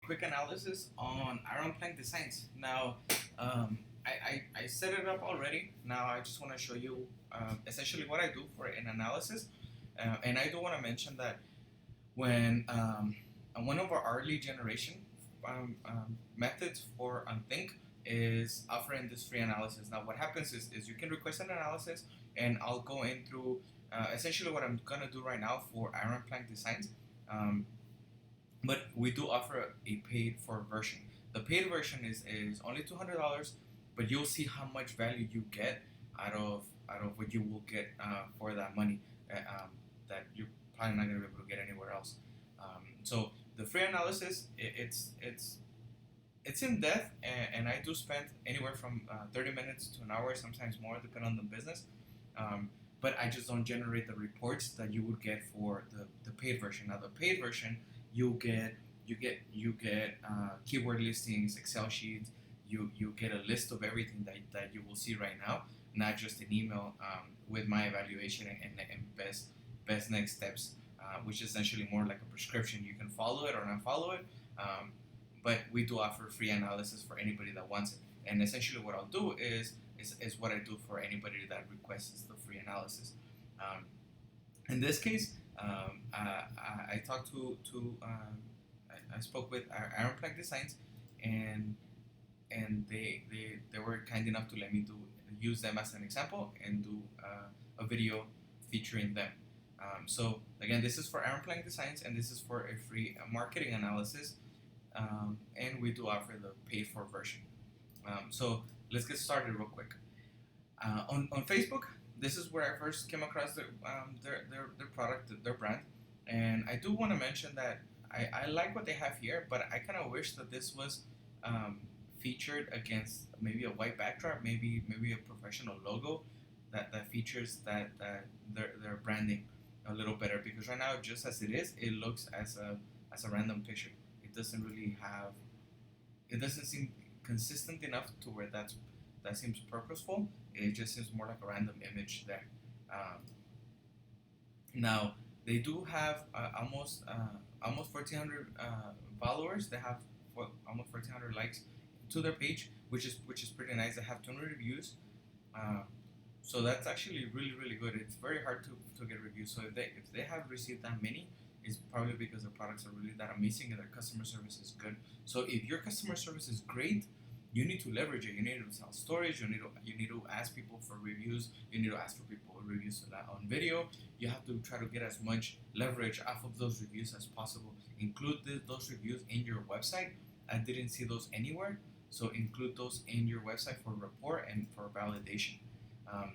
quick analysis on iron plank designs. Now, I set it up already. Now I just want to show you essentially what I do for an analysis. And I do want to mention that when one of our early generation methods for Unthink is offering this free analysis. Now, what happens is you can request an analysis, and I'll go in through essentially what I'm gonna do right now for iron plank designs. Um, but we do offer a paid for version. The paid version is only $200, but you'll see how much value you get out of what you will get for that money that you're probably not gonna be able to get anywhere else. So the free analysis, it's in depth, and I do spend anywhere from 30 minutes to an hour, sometimes more, depending on the business. But I just don't generate the reports that you would get for the paid version. Now the paid version, you get keyword listings, Excel sheets. You get a list of everything that you will see right now, not just an email with my evaluation and best next steps, which is essentially more like a prescription. You can follow it or not follow it, but we do offer free analysis for anybody that wants it. And essentially, what I'll do is what I do for anybody that requests the free analysis. Um, in this case, I talked I spoke with Iron Plank Designs, and they were kind enough to let me use them as an example and do a video featuring them. So again, this is for Iron Plank Designs, and this is for a free marketing analysis, and we do offer the paid for version. So let's get started real quick. On Facebook, this is where I first came across their product, their brand, and I do want to mention that I like what they have here, but I kind of wish that this was featured against maybe a white backdrop, maybe a professional logo that features that their branding a little better, because right now, just as it looks as a random picture. It doesn't seem consistent enough to where that seems purposeful. It just seems more like a random image there. Um, Now they do have almost 1,400 followers. They have almost 1,400 likes to their page, which is pretty nice. They have 200 reviews, uh, so that's actually really good. It's very hard to get reviews. So if they have received that many, it's probably because their products are really that amazing and their customer service is good. So if your customer service is great, you need to leverage it. You need to tell stories. You need to ask people for reviews. You need to ask for people reviews on video. You have to try to get as much leverage off of those reviews as possible. Include those reviews in your website. I didn't see those anywhere, so include those in your website for report and for validation. Um,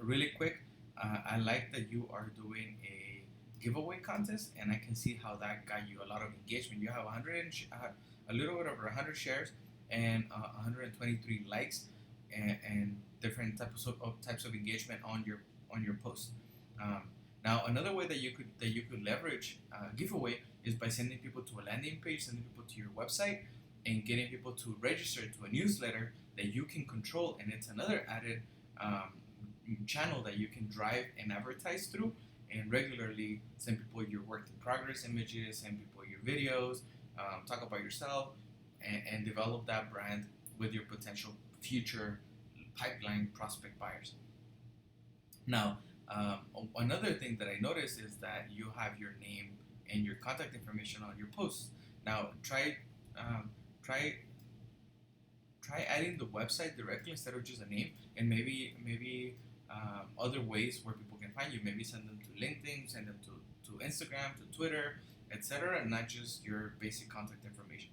Really quick, I like that you are doing a giveaway contest, and I can see how that got you a lot of engagement. You have 100 a little bit over 100 shares and 123 likes, and different types of engagement on your post. Um, Now, another way that you could leverage giveaway is by sending people to a landing page, sending people to your website, and getting people to register to a newsletter that you can control, and it's another added um, channel that you can drive and advertise through, and regularly send people your work in progress images, send people your videos, talk about yourself, and develop that brand with your potential future pipeline prospect buyers. Now, another thing that I noticed is that you have your name and your contact information on your posts. Now, um, try try adding the website directly instead of just a name, and maybe other ways where people can find you. Maybe send them to LinkedIn, send them to Instagram, to Twitter, etc., and not just your basic contact information.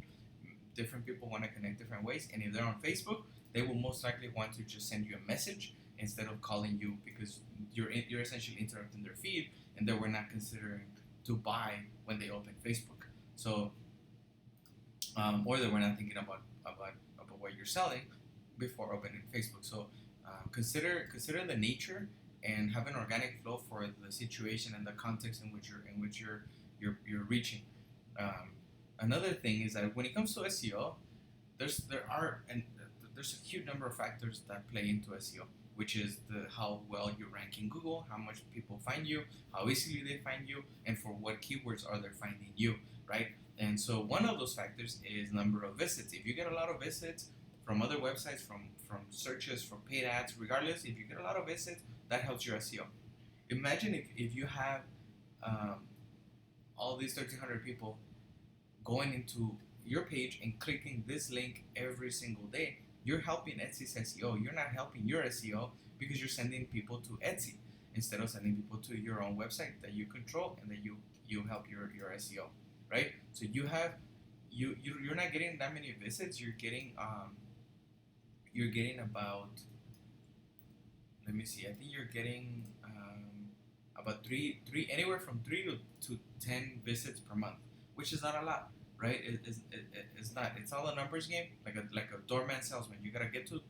Different people want to connect different ways, and if they're on Facebook, they will most likely want to just send you a message instead of calling you, because you're essentially interrupting their feed, and they were not considering to buy when they open Facebook. So or they were not thinking about what you're selling before opening Facebook. So consider the nature and have an organic flow for the situation and the context in which you're reaching. Um, Another thing is that when it comes to SEO, there's a huge number of factors that play into SEO. which is the how well you rank in Google, how much people find you, how easily they find you, and for what keywords are they finding you, right? And so one of those factors is number of visits. If you get a lot of visits from other websites, from searches, from paid ads, regardless, if you get a lot of visits, that helps your SEO. Imagine if you have um, all these 1,300 people going into your page and clicking this link every single day. You're helping Etsy's SEO. You're not helping your SEO because you're sending people to Etsy instead of sending people to your own website that you control and that you help your SEO, right? So you're not getting that many visits. You're getting about, let me see, I think you're getting about three anywhere from 3 to 10 visits per month, which is not a lot, right? It's not. It's all a numbers game, like a doorman salesman. You gotta get through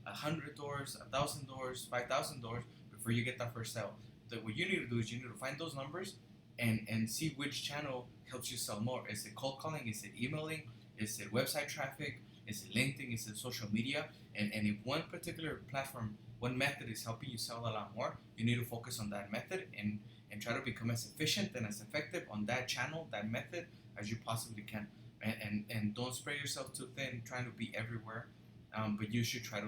100 doors, 1,000 doors, 5,000 doors before you get that first sale. What you need to do is you need to find those numbers and see which channel helps you sell more. Is it cold calling? Is it emailing? Is it website traffic? Is it LinkedIn? Is it social media? And if one particular platform, one method is helping you sell a lot more, you need to focus on that method and try to become as efficient and as effective on that channel, that method, as you possibly can. And don't spread yourself too thin trying to be everywhere. But you should try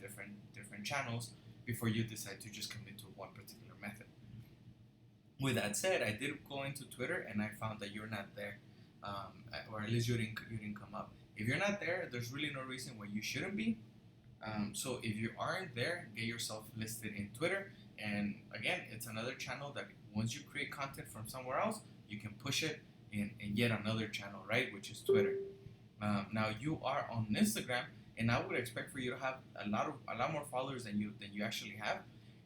different channels before you decide to just commit to one particular method. With that said, I did go into Twitter and I found that you're not there, or at least you didn't come up. If you're not there, there's really no reason why you shouldn't be. So if you aren't there, get yourself listed in Twitter. And again, it's another channel that once you create content from somewhere else, you can push it in yet another channel, right? Which is Twitter. Now you are on Instagram, and I would expect for you to have a lot more followers than you actually have.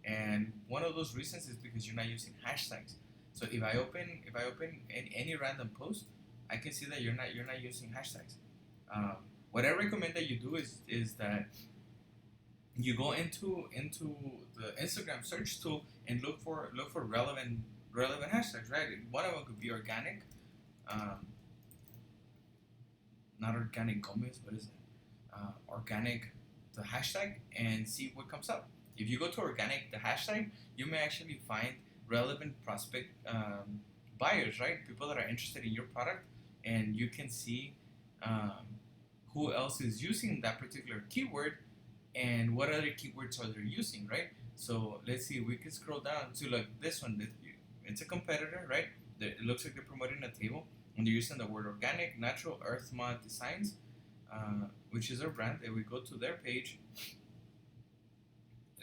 And one of those reasons is because you're not using hashtags. So if I open any random post, I can see that you're not using hashtags. What I recommend that you do is that you go into the Instagram search tool and look for relevant hashtags, right? One of them could be organic, not organic Gomez. What is it? Organic, the hashtag, and see what comes up. If you go to organic, the hashtag, you may actually find relevant prospect buyers, right? People that are interested in your product, and you can see who else is using that particular keyword and what other keywords are they using, right? So let's see, we can scroll down to like this one. It's a competitor, right? It looks like they're promoting a table and they're using the word organic, natural, earth mod designs, which is their brand. And we go to their page.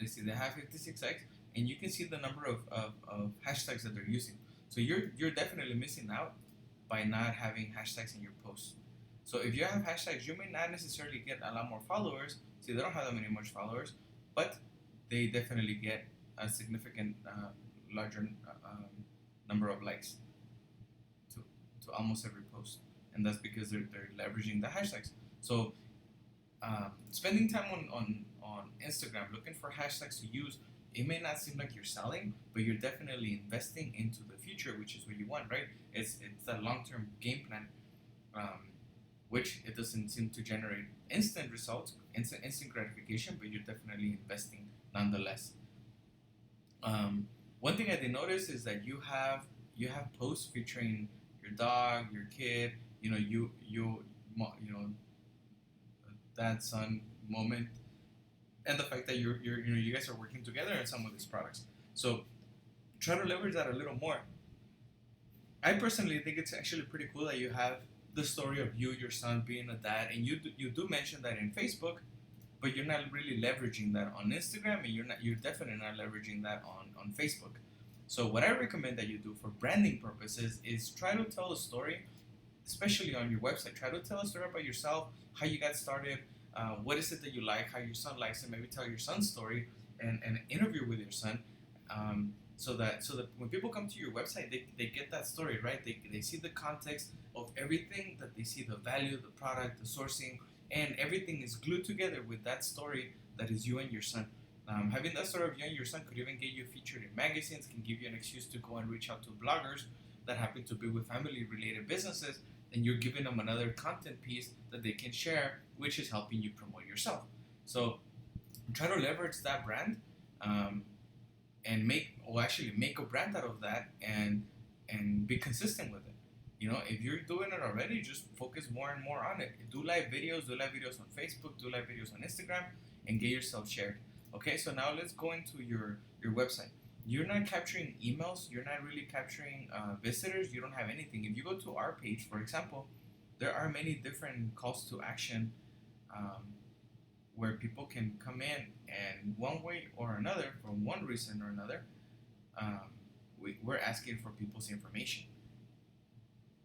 Let's see, they have 56 likes, and you can see the number of hashtags that they're using. So you're definitely missing out by not having hashtags in your posts. So if you have hashtags, you may not necessarily get a lot more followers. See, they don't have that many much followers, but they definitely get a significant larger number of likes to almost every post, and that's because they're leveraging the hashtags. So spending time on Instagram looking for hashtags to use, it may not seem like you're selling, but you're definitely investing into the future, which is what you want, right? It's a long-term game plan, which it doesn't seem to generate instant results, instant gratification, but you're definitely investing nonetheless. One thing I did notice is that you have posts featuring your dog, your kid, you dad son moment, and the fact that you guys are working together on some of these products. So try to leverage that a little more. I personally think it's actually pretty cool that you have the story of your son being a dad, and you do mention that in Facebook, but you're not really leveraging that on Instagram, and you're definitely not leveraging that on Facebook. So what I recommend that you do for branding purposes is try to tell a story, especially on your website. Try to tell a story about yourself, how you got started, what is it that you like, how your son likes it. Maybe tell your son's story and an interview with your son, so that when people come to your website, they get that story, right? They see the context of everything, that they see the value, the product, the sourcing, and everything is glued together with that story that is you and your son. Having that story of you and your son could even get you featured in magazines, can give you an excuse to go and reach out to bloggers that happen to be with family-related businesses, and you're giving them another content piece that they can share, which is helping you promote yourself. So try to leverage that brand, um, and make a brand out of that, and be consistent with it. If you're doing it already, just focus more and more on it. Do live videos on Facebook, do live videos on Instagram, and get yourself shared. Okay, so now let's go into your website. You're not capturing emails. You're not really capturing visitors. You don't have anything. If you go to our page, for example, there are many different calls to action, um, where people can come in, and one way or another, for one reason or another, um, we're asking for people's information.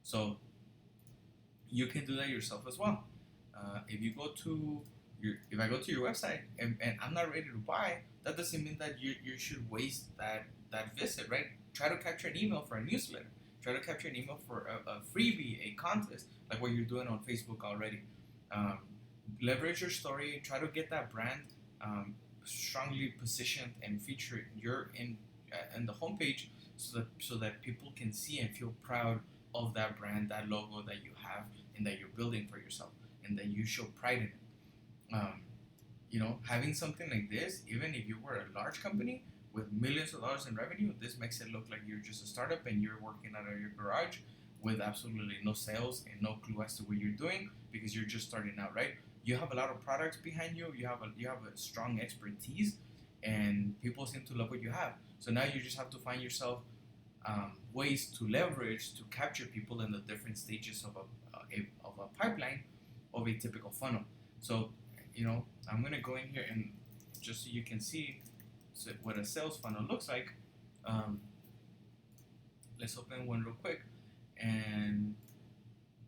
So you can do that yourself as well. If I go to your website, and I'm not ready to buy, that doesn't mean that you should waste that visit, right? Try to capture an email for a newsletter. Try to capture an email for a freebie, a contest, like what you're doing on Facebook already. Um, Leverage your story. Try to get that brand strongly positioned and featured in the homepage, so that people can see and feel proud of that brand, that logo that you have, and that you're building for yourself, and that you show pride in it. Um, Having something like this, even if you were a large company with millions of dollars in revenue, this makes it look like you're just a startup and you're working out of your garage with absolutely no sales and no clue as to what you're doing, because you're just starting out, right? You have a lot of products behind you. You have a strong expertise, and people seem to love what you have. So now you just have to find yourself ways to leverage to capture people in the different stages of a pipeline of a typical funnel. So, I'm gonna go in here, and just so you can see what a sales funnel looks like. Um, let's open one real quick, and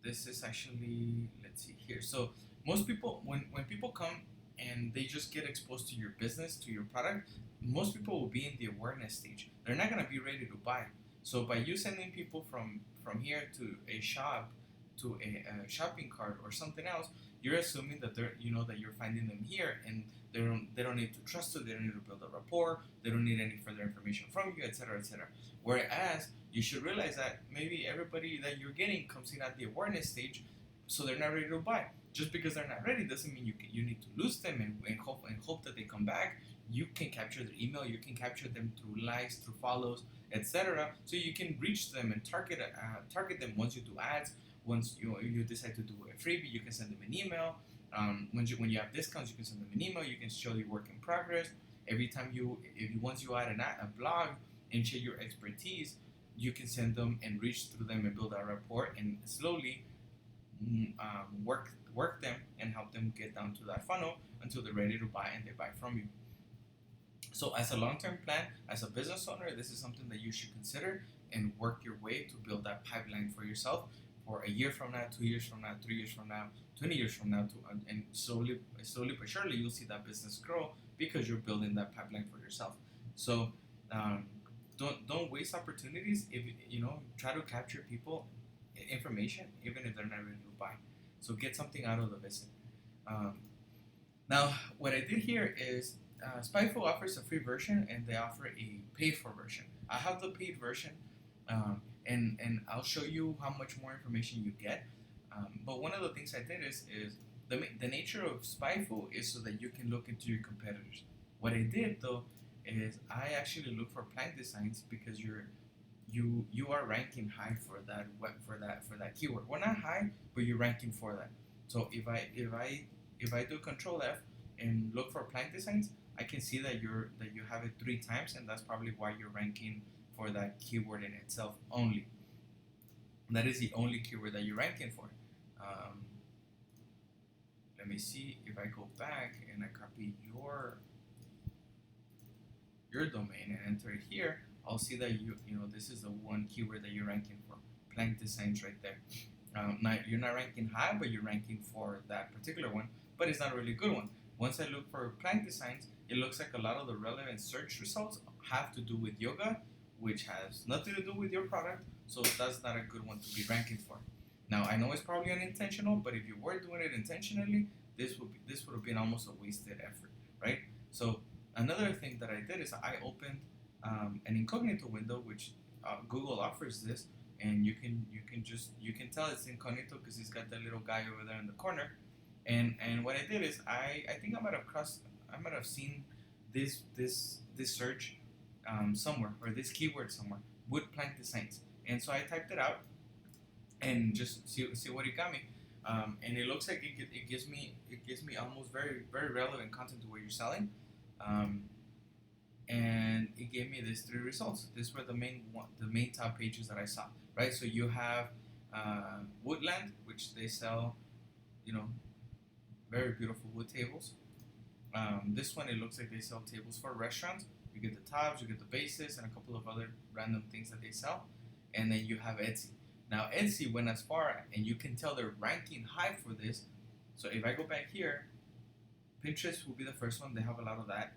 this is actually, let's see here. So most people, when people come and they just get exposed to your business, to your product, most people will be in the awareness stage. They're not gonna be ready to buy. So by you sending people from here to a shop, to a shopping cart or something else, you're assuming that that you're finding them here, and they don't need to trust you. They don't need to build a rapport. They don't need any further information from you, etc., etc. Whereas you should realize that maybe everybody that you're getting comes in at the awareness stage, so they're not ready to buy. Just because they're not ready doesn't mean you need to lose them, and hope that they come back. You can capture their email. You can capture them through likes, through follows, etc. So you can reach them and target them once you do ads. Once you decide to do a freebie, you can send them an email. When you have discounts, you can send them an email. You can show your work in progress. Every time once you add a blog and share your expertise, you can send them and reach through them and build a rapport, and slowly work them and help them get down to that funnel until they're ready to buy, and they buy from you. So as a long-term plan, as a business owner, this is something that you should consider and work your way to build that pipeline for yourself for a year from now, 2 years from now, 3 years from now, 20 years from now, and slowly but surely you'll see that business grow because you're building that pipeline for yourself. So um, don't waste opportunities. If try to capture people information even if they're not ready to buy. So get something out of the visit. Um, Now, what I did here is Spyful offers a free version and they offer a paid for version. I have the paid version, and I'll show you how much more information you get. But one of the things I did is the nature of Spyful is so that you can look into your competitors. What I did though is I actually look for plant designs because you are ranking high for that keyword. Well, not high, but you're ranking for that. So if I do Control F and look for plant designs, I can see that you have it 3 times, and that's probably why you're ranking for that keyword in itself only. That is the only keyword that you're ranking for. Um, Let me see if I go back and I copy your domain and enter it here. I'll see that this is the one keyword that you're ranking for. Plant designs right there. Now you're not ranking high, but you're ranking for that particular one, but it's not a really good one. Once I look for plant designs, it looks like a lot of the relevant search results have to do with yoga, which has nothing to do with your product, so that's not a good one to be ranking for. Now I know it's probably unintentional, but if you were doing it intentionally, this would have been almost a wasted effort, right? So another thing that I did is I opened an incognito window, which Google offers this, and you can tell it's incognito because he's got that little guy over there in the corner. And what I did is I think I might have might have seen this search somewhere, or this keyword somewhere, wood plank designs, and so I typed it out and just see what it got me. And it looks like it gives me almost very relevant content to what you're selling. Um, and it gave me these three results. These were the main top pages that I saw. Right, so you have Woodland, which they sell, you know, very beautiful wood tables. This one, it looks like they sell tables for restaurants. You get the tops, you get the bases, and a couple of other random things that they sell. And then you have Etsy. Now Etsy went as far, and you can tell they're ranking high for this. So if I go back here, Pinterest will be the first one. They have a lot of that.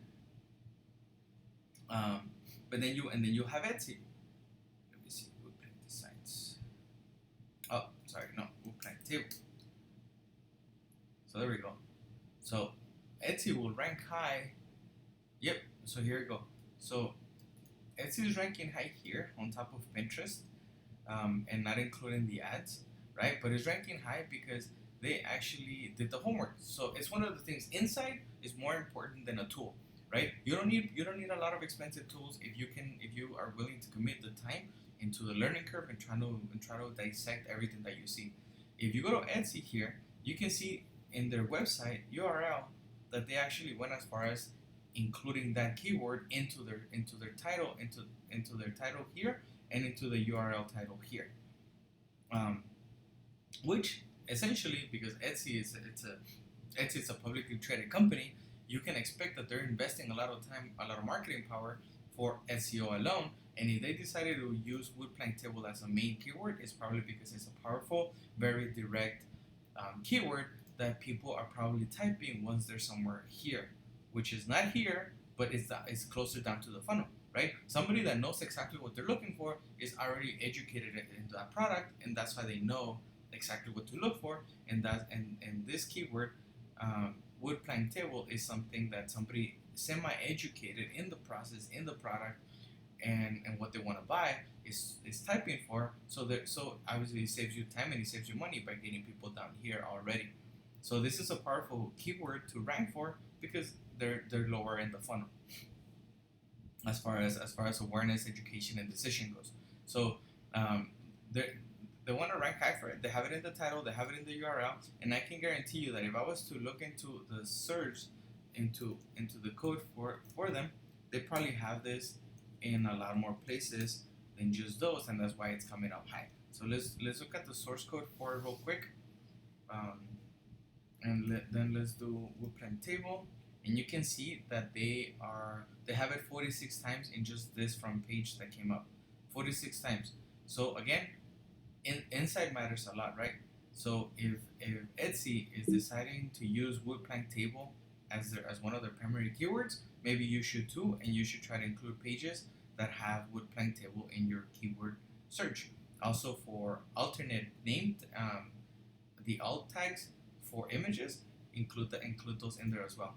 But then you have Etsy. Let me see, wood plank designs. Oh, sorry, no, wood plank table. So there we go. So Etsy will rank high. Yep. So here we go. So Etsy is ranking high here on top of Pinterest, and not including the ads, right? But it's ranking high because they actually did the homework. So it's one of the things. Insight is more important than a tool, right? You don't need a lot of expensive tools if you are willing to commit the time into the learning curve and try to dissect everything that you see. If you go to Etsy here, you can see in their website URL that they actually went as far as including that keyword into their title here and into the URL title here, which essentially, because Etsy is a publicly traded company, you can expect that they're investing a lot of time, a lot of marketing power for SEO alone. And if they decided to use wood plank table as a main keyword, it's probably because it's a powerful, very direct keyword that people are probably typing once they're somewhere here, which is not here, but it's closer down to the funnel, right? Somebody that knows exactly what they're looking for is already educated into that product, and that's why they know exactly what to look for. And this keyword, wood plank table, is something that somebody semi-educated in the process, in the product, and what they want to buy is typing for. So obviously it saves you time and it saves you money by getting people down here already. So this is a powerful keyword to rank for because they're lower in the funnel as far as awareness, education, and decision goes. So they want to rank high for it. They have it in the title, they have it in the URL, and I can guarantee you that if I was to look into the search into the code for them, they probably have this in a lot more places than just those, and that's why it's coming up high. So let's look at the source code for it real quick. Then let's do wood plank table, and you can see that they have it 46 times in just this front page that came up, 46 times. So again, insight matters a lot, right? So if Etsy is deciding to use wood plank table as one of their primary keywords, maybe you should too, and you should try to include pages that have wood plank table in your keyword search. Also, for alternate named, the alt tags for images, include those in there as well.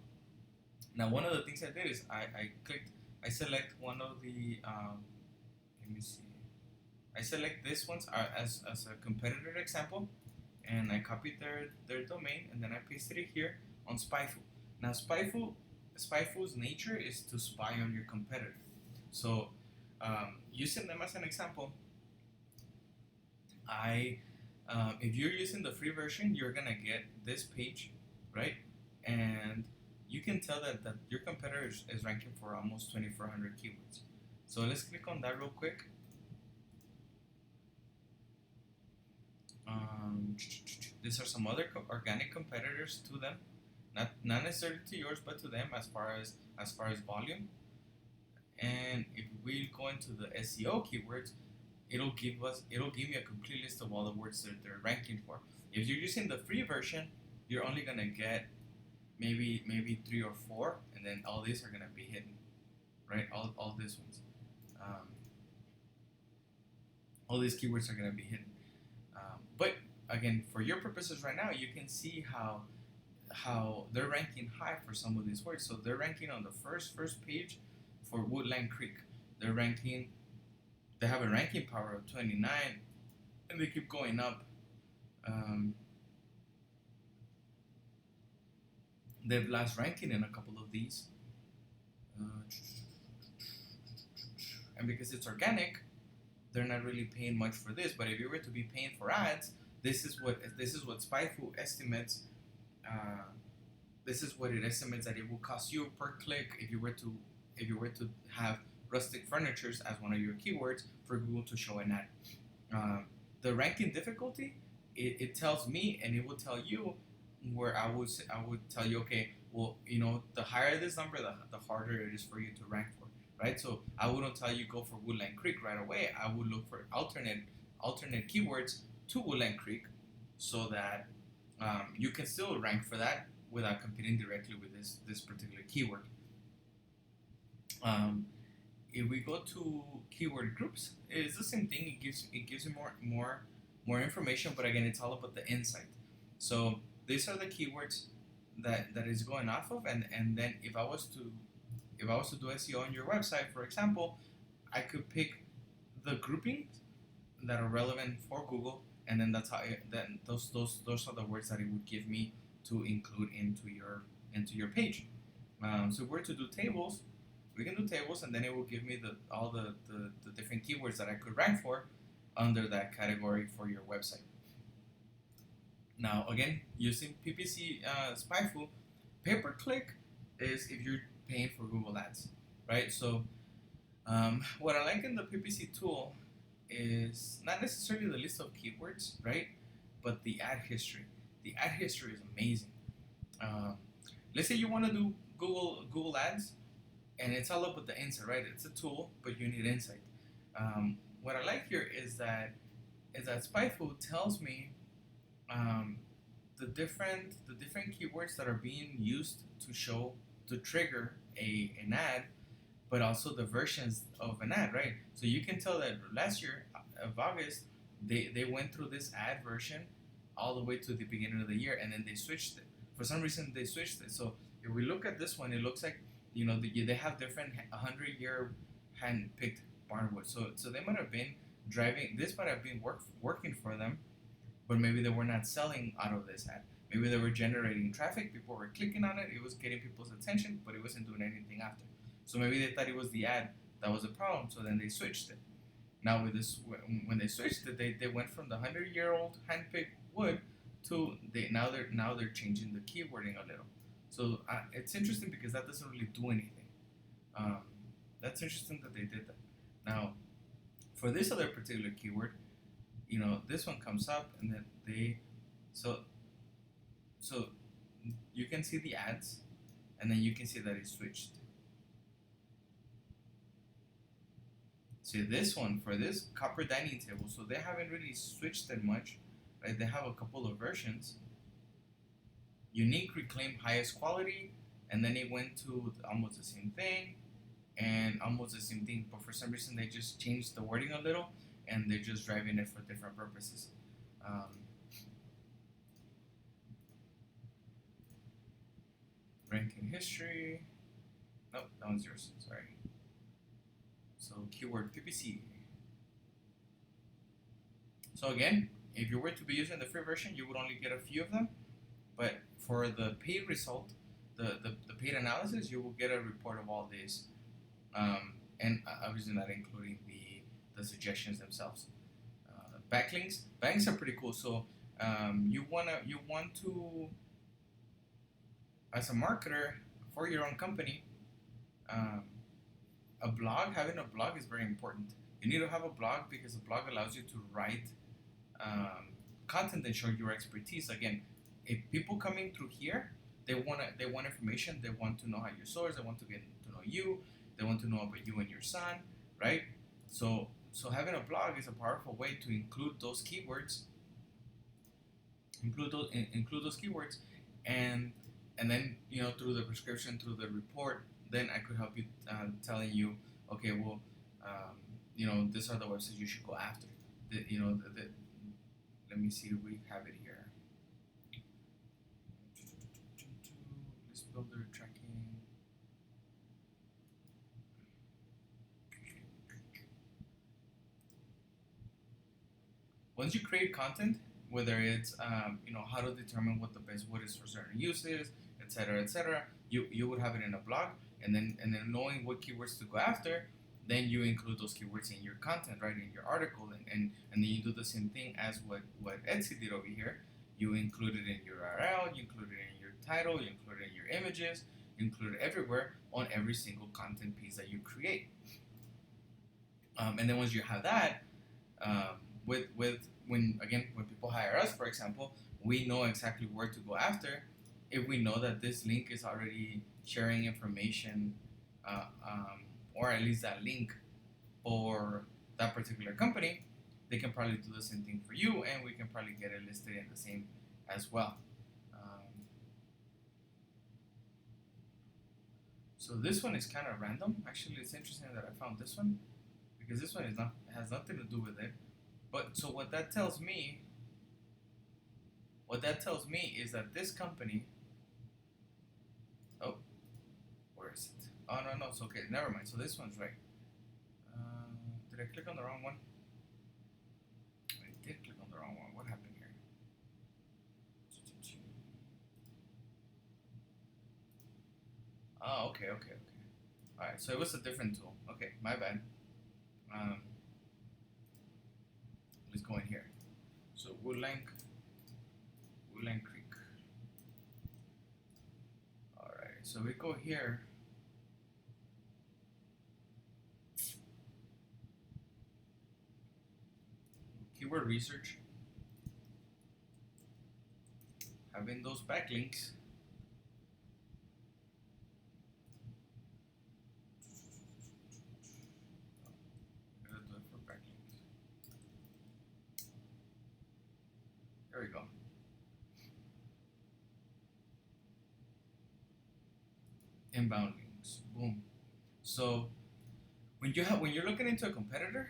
Now, one of the things I did is I select one of the let me see, I select this ones as a competitor example, and I copied their domain, and then I pasted it here on Spyful. Now, Spyful's nature is to spy on your competitor. So using them as an example, if you're using the free version, you're gonna get this page, right? And you can tell that your competitor is ranking for almost 2,400 keywords. So let's click on that real quick. These are some other organic competitors to them, not necessarily to yours, but to them as far as volume. And if we go into the SEO keywords, it'll give me a complete list of all the words that they're ranking for. If you're using the free version, you're only gonna get maybe 3 or 4, and then all these are gonna be hidden, right? All these ones, all these keywords are gonna be hidden. But again, for your purposes right now, you can see how they're ranking high for some of these words. So they're ranking on the first page for Woodland Creek. They have a ranking power of 29, and they keep going up. They've lost ranking in a couple of these, uh, and because it's organic, they're not really paying much for this. But if you were to be paying for ads, this is what Spyfu estimates. Uh, this is what it estimates that it will cost you per click if you were to have rustic furnitures as one of your keywords for Google to show an ad. The ranking difficulty, it tells me and it will tell you where I would tell you, okay, well, the higher this number, the harder it is for you to rank for, right? So I wouldn't tell you go for Woodland Creek right away. I would look for alternate keywords to Woodland Creek, so that you can still rank for that without competing directly with this particular keyword. Um, if we go to keyword groups, it's the same thing. It gives you more information, but again, it's all about the insight. So these are the keywords that is going off of, and then if I was to do SEO on your website, for example, I could pick the groupings that are relevant for Google, and then then those are the words that it would give me to include into your page. So if we're to do tables, we can do tables, and then it will give me all the different keywords that I could rank for under that category for your website. Now, again, using PPC Spyfu, pay per click is if you're paying for Google Ads, right? So, what I like in the PPC tool is not necessarily the list of keywords, right? But the ad history. The ad history is amazing. Um, let's say you want to do Google Ads, and it's all about the insight, right? It's a tool, but you need insight. What I like here is that Spyfu tells me um, the different keywords that are being used to trigger an ad, but also the versions of an ad, right? So you can tell that last year of August, they went through this ad version all the way to the beginning of the year, and then they switched it. For some reason, they switched it. So if we look at this one, it looks like they have different 100-year hand-picked barnwood. So they might have been driving. This might have been working for them, but maybe they were not selling out of this ad. Maybe they were generating traffic. People were clicking on it. It was getting people's attention, but it wasn't doing anything after. So maybe they thought it was the ad that was a problem. So then they switched it. Now with this, when they switched it, they went from the 100-year-old hand-picked wood to now they're changing the keywording a little. So it's interesting because that doesn't really do anything. Um, that's interesting that they did that. Now, for this other particular keyword, this one comes up, and then so you can see the ads, and then you can see that it switched. See this one for this copper dining table, so they haven't really switched that much, right? They have a couple of versions. Unique reclaimed highest quality, and then it went to almost the same thing, and almost the same thing, but for some reason they just changed the wording a little, and they're just driving it for different purposes. Ranking history. Nope, that one's yours. Sorry. So keyword PPC. So again, if you were to be using the free version, you would only get a few of them. But for the paid result, the paid analysis, you will get a report of all these, and obviously not including the suggestions themselves. Backlinks are pretty cool. So you want to, as a marketer for your own company, having a blog is very important. You need to have a blog because a blog allows you to write content and show your expertise. Again, if people coming through here, they want information. They want to know how you source. They want to get to know you. They want to know about you and your son, right? So having a blog is a powerful way to include those keywords. Include those keywords, and then through the prescription, through the report, then I could help you, telling you, okay, well, these are the websites you should go after. Let me see if we have it here. List builder tracking. Once you create content, whether it's how to determine what the best wood is for certain uses, etc. You would have it in a blog, and then knowing what keywords to go after, then you include those keywords in your content, right, in your article, and then you do the same thing as what Etsy did over here. You include it in your URL, you include it in your title, you include it in your images, you include it everywhere on every single content piece that you create. And then once you have that, with when people hire us, for example, we know exactly where to go after. If we know that this link is already sharing information, or at least that link for that particular company, they can probably do the same thing for you, and we can probably get it listed in the same as well. So this one is kind of random. Actually, it's interesting that I found this one because this one has nothing to do with it. But so what that tells me is that this company. Oh, where is it? Oh no, it's okay. Never mind. So this one's right. Did I click on the wrong one? I did click on the wrong one. What happened here? Oh, okay. All right. So it was a different tool. Okay, my bad. Let's go in here. So Woodland Creek. All right. So we go here. Keyword research. Having those backlinks. There we go. Inbound links. Boom. So when you're looking into a competitor,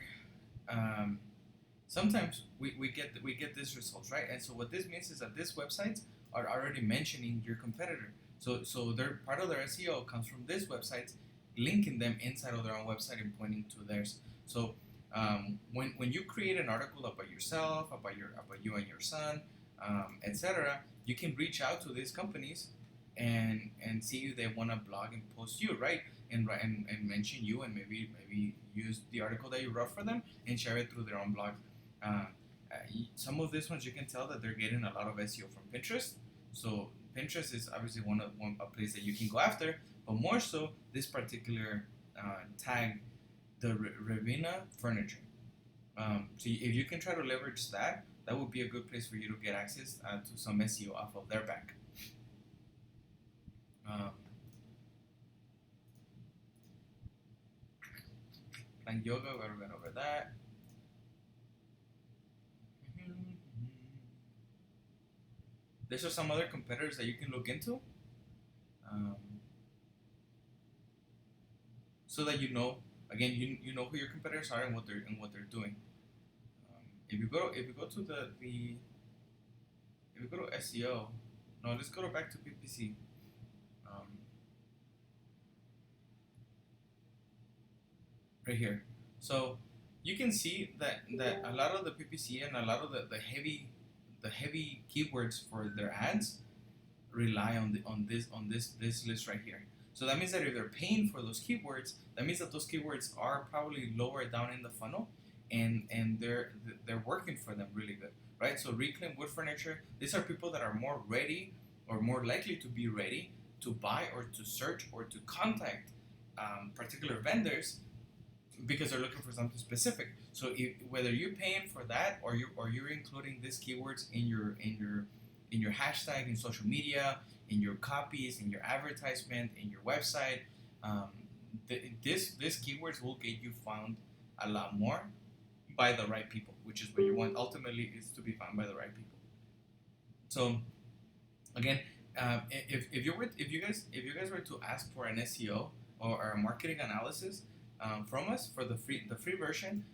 sometimes we get this results, right? And so what this means is that these websites are already mentioning your competitor. So their part of their SEO comes from these websites, linking them inside of their own website and pointing to theirs. So when you create an article about yourself, about you and your son, etc., you can reach out to these companies and see if they want to blog and post you, right? And mention you, and maybe use the article that you wrote for them and share it through their own blog. Some of these ones you can tell that they're getting a lot of SEO from Pinterest. So Pinterest is obviously a place that you can go after, but more so this particular tag, the Ravina Furniture. So if you can try to leverage that, that would be a good place for you to get access to some SEO off of their back. Plan yoga, we already went over that. These are some other competitors that you can look into, so that you know. Again, you know who your competitors are and what they're doing. If you go to if you go to SEO, no, let's go back to PPC. Right here. So you can see that a lot of the PPC and a lot of the heavy keywords for their ads rely on this list right here. So that means that if they're paying for those keywords, that means that those keywords are probably lower down in the funnel, and they're working for them really good, right? So reclaim wood furniture. These are people that are more ready or more likely to be ready to buy or to search or to contact particular vendors because they're looking for something specific. So whether you're paying for that or you're including these keywords in your hashtag in social media, in your copies, in your advertisement, in your website, these keywords will get you found a lot more by the right people, which is what you want ultimately, is to be found by the right people. So again, if you guys were to ask for an SEO or a marketing analysis from us for the free version,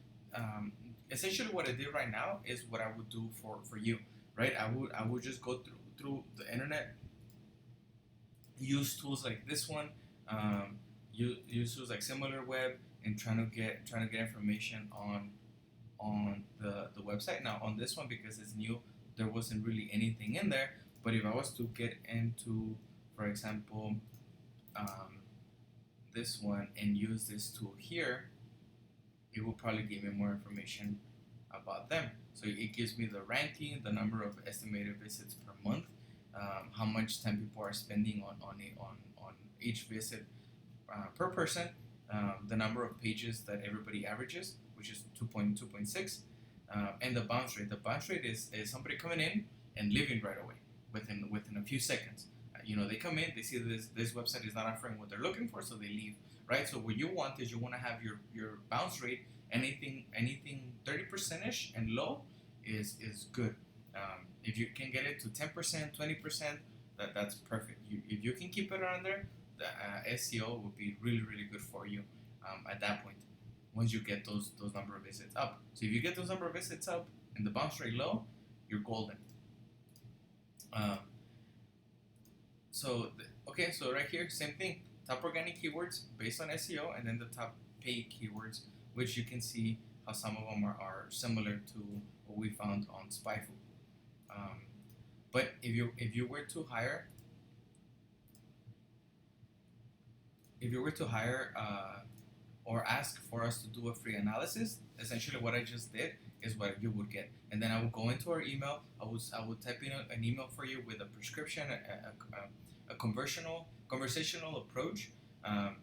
essentially what I did right now is what I would do for you, right? I would just go through the internet, use tools like this one, use tools like SimilarWeb, and trying to get information on the website. Now on this one, because it's new, there wasn't really anything in there. But if I was to get into for example, this one and use this tool here, it will probably give me more information about them. So it gives me the ranking, the number of estimated visits per month, how much time people are spending on each visit per person, the number of pages that everybody averages, which is 2.6, and the bounce rate. The bounce rate is somebody coming in and leaving right away within a few seconds. They come in, they see this website is not offering what they're looking for, so they leave. Right. So what you want is you want to have your bounce rate anything 30% ish and low is good. If you can get it to 10%, 20%, that's perfect. If you can keep it around there, the SEO will be really really good for you at that point. Once you get those number of visits up, so if you get those number of visits up and the bounce rate low, you're golden. Okay, so right here, same thing. Top organic keywords based on SEO, and then the top paid keywords, which you can see how some of them are similar to what we found on SpyFu. But if you were to hire or ask for us to do a free analysis, essentially what I just did is what you would get, and then I would go into our email. I would type in an email for you with a prescription, a conversational approach,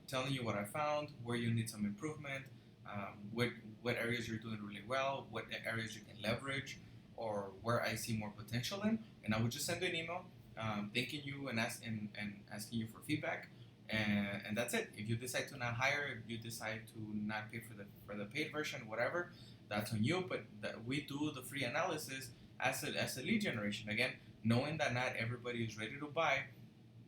telling you what I found, where you need some improvement, what areas you're doing really well, what areas you can leverage, or where I see more potential in, and I would just send you an email, thanking you and asking you for feedback, and that's it. If you decide to not hire, if you decide to not pay for the paid version, whatever, that's on you. But we do the free analysis as a lead generation. Again, knowing that not everybody is ready to buy.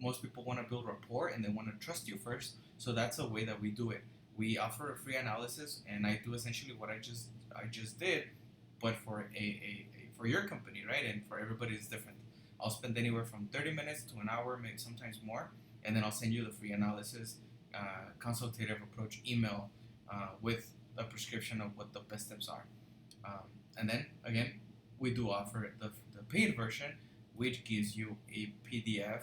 Most people want to build rapport and they want to trust you first. So that's a way that we do it. We offer a free analysis, and I do essentially what I just did, but for for your company, right? And for everybody, it's different. I'll spend anywhere from 30 minutes to an hour, maybe sometimes more, and then I'll send you the free analysis, consultative approach email with a prescription of what the best steps are. And then again, we do offer the paid version, which gives you a PDF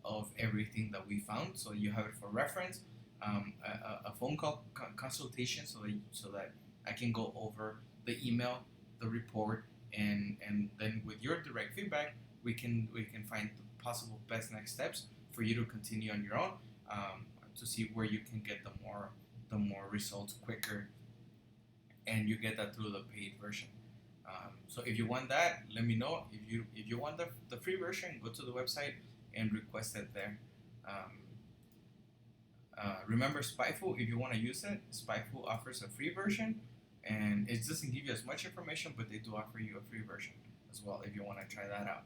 of everything that we found, so you have it for reference. A phone call consultation, so that I can go over the email, the report, and then with your direct feedback, we can find the possible best next steps for you to continue on your own, to see where you can get the more results quicker, and you get that through the paid version. So if you want that, let me know. If you want the free version, go to the website and request it there. Remember SpyFu, if you want to use it, SpyFu offers a free version, and it doesn't give you as much information, but they do offer you a free version as well if you want to try that out.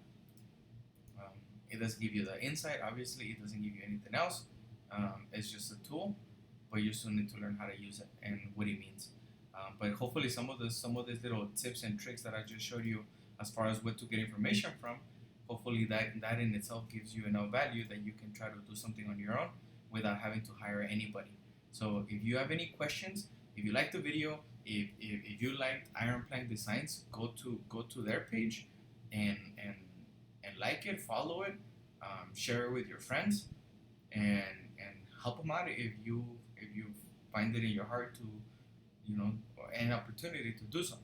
It doesn't give you the insight, obviously. It doesn't give you anything else. It's just a tool, but you still need to learn how to use it and what it means. But hopefully some of these little tips and tricks that I just showed you as far as what to get information from, hopefully that in itself gives you enough value that you can try to do something on your own without having to hire anybody. So if you have any questions, if you like the video, if you liked Iron Plank Designs, go to their page and like it, follow it, share it with your friends, and help them out if you find it in your heart to, an opportunity to do so.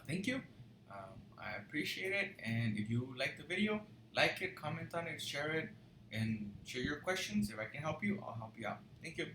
Thank you. I appreciate it, and if you like the video, like it, comment on it, share it, and share your questions. If I can help you, I'll help you out. Thank you.